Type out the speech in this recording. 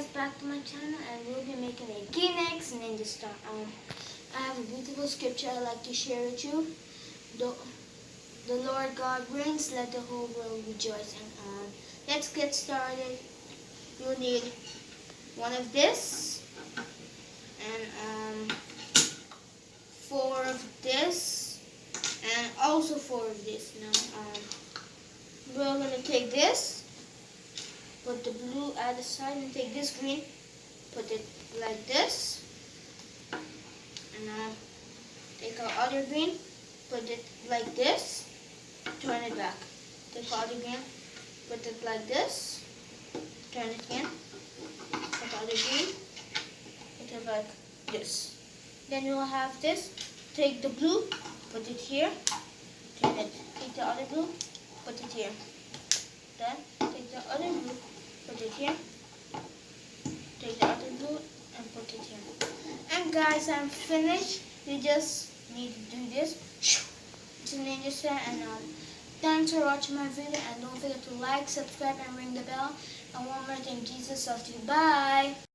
guys back to my channel, and we'll be making a Kinex Ninja Star. I have a beautiful scripture I'd like to share with you. The Lord God reigns, let the whole world rejoice. And let's get started. You'll need one of this and 4 of this and also 4 of this. Now we're gonna take this. Put the blue at the side and take this green, put it like this, and take our other green, put it like this, turn it back. Take our other green, put it like this, turn it again, put other green, put it like this. Then you'll have this. Take the blue, put it here, turn it. Take the other blue, put it here. Then take the other blue, put it here. Take the other blue and put it here. And guys, I'm finished. You just need to do this. It's a ninja star. And thanks for watching my video. And don't forget to like, subscribe, and ring the bell. And one more thing, Jesus loves you. Bye.